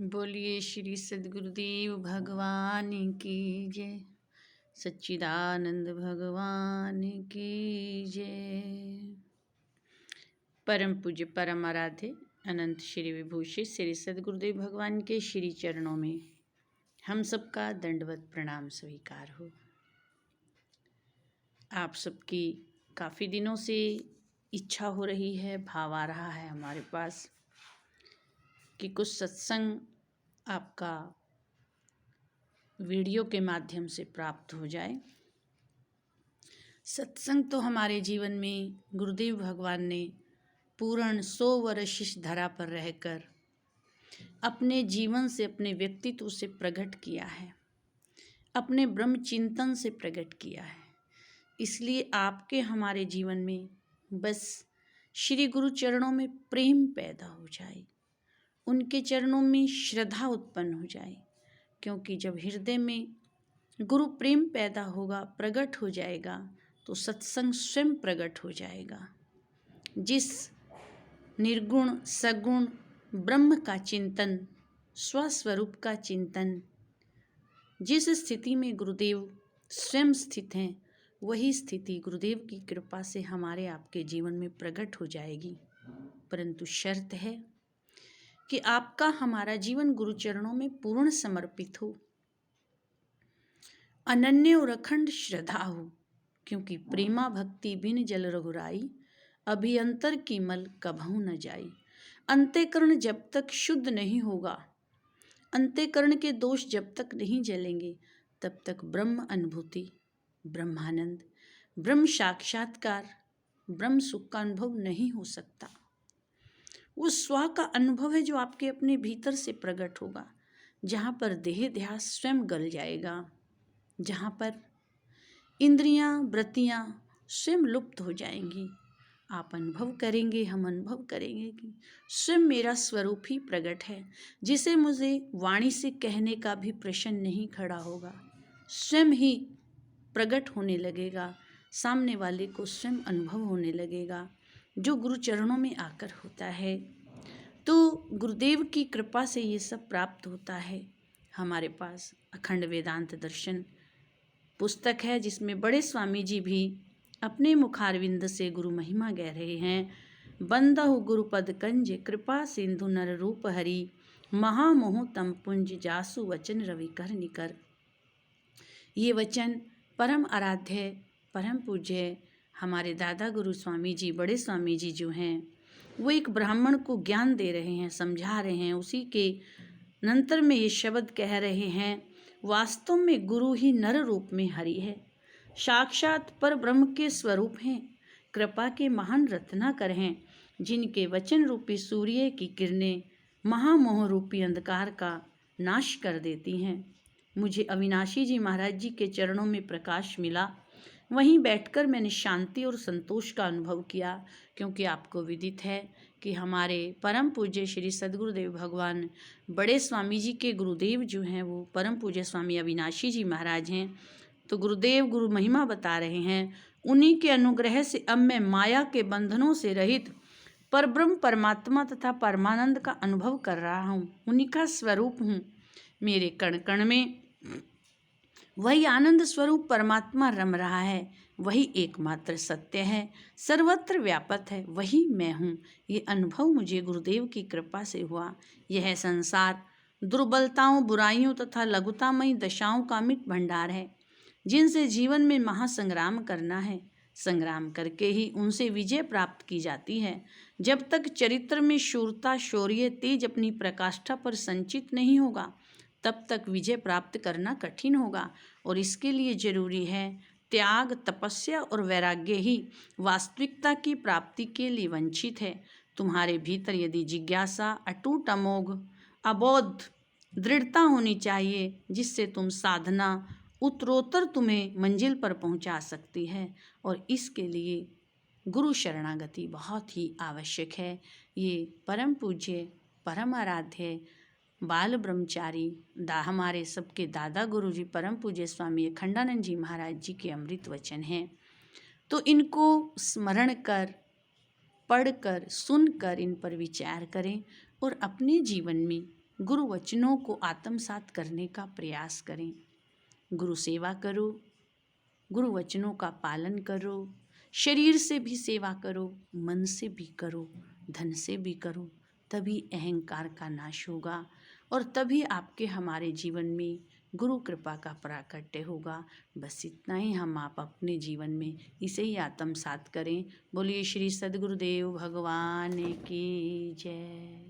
बोलिए श्री सद्गुरुदेव भगवान की जय। सच्चिदानंद भगवान की जय। परम पूज्य परम आराध्य अनंत श्री विभूषित श्री सद्गुरुदेव भगवान के श्री चरणों में हम सबका दंडवत प्रणाम स्वीकार हो। आप सबकी काफ़ी दिनों से इच्छा हो रही है, भाव आ रहा है हमारे पास कि कुछ सत्संग आपका वीडियो के माध्यम से प्राप्त हो जाए। सत्संग तो हमारे जीवन में गुरुदेव भगवान ने पूर्ण 100 वर्ष इस धरा पर रहकर अपने जीवन से, अपने व्यक्तित्व से प्रकट किया है, अपने ब्रह्म चिंतन से प्रकट किया है। इसलिए आपके हमारे जीवन में बस श्री गुरु चरणों में प्रेम पैदा हो जाए, उनके चरणों में श्रद्धा उत्पन्न हो जाए, क्योंकि जब हृदय में गुरु प्रेम पैदा होगा, प्रकट हो जाएगा, तो सत्संग स्वयं प्रकट हो जाएगा। जिस निर्गुण सगुण ब्रह्म का चिंतन, स्वस्वरूप का चिंतन, जिस स्थिति में गुरुदेव स्वयं स्थित हैं, वही स्थिति गुरुदेव की कृपा से हमारे आपके जीवन में प्रकट हो जाएगी। परंतु शर्त है कि आपका हमारा जीवन गुरु चरणों में पूर्ण समर्पित हो, अनन्य और अखंड श्रद्धा हो, क्योंकि प्रेमा भक्ति बिन जल रघुराई, अभियंतर की मल कभू न जाई। अंतःकरण जब तक शुद्ध नहीं होगा, अंतःकरण के दोष जब तक नहीं जलेंगे, तब तक ब्रह्म अनुभूति, ब्रह्मानंद, ब्रह्म साक्षात्कार, ब्रह्म सुख का अनुभव नहीं हो सकता। वो स्व का अनुभव है जो आपके अपने भीतर से प्रकट होगा, जहाँ पर देह ध्यास स्वयं गल जाएगा, जहाँ पर इंद्रियां वृत्तियां स्वयं लुप्त हो जाएंगी। आप अनुभव करेंगे, हम अनुभव करेंगे कि स्वयं मेरा स्वरूप ही प्रकट है, जिसे मुझे वाणी से कहने का भी प्रश्न नहीं खड़ा होगा, स्वयं ही प्रकट होने लगेगा, सामने वाले को स्वयं अनुभव होने लगेगा, जो गुरु चरणों में आकर होता है। तो गुरुदेव की कृपा से ये सब प्राप्त होता है। हमारे पास अखंड वेदांत दर्शन पुस्तक है, जिसमें बड़े स्वामी जी भी अपने मुखारविंद से गुरु महिमा कह रहे हैं। बंदहु गुरुपद कंज कृपा सिंधु नर रूप हरि, महामोह तम पुंज जासु वचन रवि कर निकर। ये वचन परम आराध्य, परम पूज्य हमारे दादा गुरु स्वामी जी, बड़े स्वामी जी जो हैं, वो एक ब्राह्मण को ज्ञान दे रहे हैं, समझा रहे हैं। उसी के नंतर में ये शब्द कह रहे हैं, वास्तव में गुरु ही नर रूप में हरि है, साक्षात पर ब्रह्म के स्वरूप हैं, कृपा के महान रत्नाकर हैं, जिनके वचन रूपी सूर्य की किरणें महामोह रूपी अंधकार का नाश कर देती हैं। मुझे अविनाशी जी महाराज जी के चरणों में प्रकाश मिला, वहीं बैठकर मैंने शांति और संतोष का अनुभव किया, क्योंकि आपको विदित है कि हमारे परम पूज्य श्री सद्गुरुदेव भगवान बड़े स्वामी जी के गुरुदेव जो हैं, वो परम पूज्य स्वामी अविनाशी जी महाराज हैं। तो गुरुदेव गुरु महिमा बता रहे हैं, उन्हीं के अनुग्रह से अब मैं माया के बंधनों से रहित परब्रह्म परमात्मा तथा परमानंद का अनुभव कर रहा हूँ, उन्हीं का स्वरूप हूँ। मेरे कण कण में वही आनंद स्वरूप परमात्मा रम रहा है, वही एकमात्र सत्य है, सर्वत्र व्यापक है, वही मैं हूँ। ये अनुभव मुझे गुरुदेव की कृपा से हुआ। यह संसार दुर्बलताओं, बुराइयों तथा लघुतामयी दशाओं का मिट भंडार है, जिनसे जीवन में महासंग्राम करना है। संग्राम करके ही उनसे विजय प्राप्त की जाती है। जब तक चरित्र में शूरता, शौर्य, तेज अपनी प्रकाष्ठा पर संचित नहीं होगा, तब तक विजय प्राप्त करना कठिन होगा। और इसके लिए जरूरी है त्याग, तपस्या और वैराग्य ही वास्तविकता की प्राप्ति के लिए वंचित है। तुम्हारे भीतर यदि जिज्ञासा, अटूट, अमोघ, अबोध दृढ़ता होनी चाहिए, जिससे तुम साधना उत्तरोत्तर तुम्हें मंजिल पर पहुंचा सकती है। और इसके लिए गुरु शरणागति बहुत ही आवश्यक है। ये परम पूज्य, परम आराध्य बाल ब्रह्मचारी हमारे सबके दादा गुरु जी परम पूज्य स्वामी अखंडानंद जी महाराज जी के अमृत वचन हैं। तो इनको स्मरण कर, पढ़कर, सुनकर इन पर विचार करें और अपने जीवन में गुरु वचनों को आत्मसात करने का प्रयास करें। गुरु सेवा करो, गुरु वचनों का पालन करो, शरीर से भी सेवा करो, मन से भी करो, धन से भी करो, तभी अहंकार का नाश होगा और तभी आपके हमारे जीवन में गुरु कृपा का प्राकट्य होगा। बस इतना ही हम आप अपने जीवन में इसे ही आत्मसात करें। बोलिए श्री सद्गुरुदेव भगवान की जय।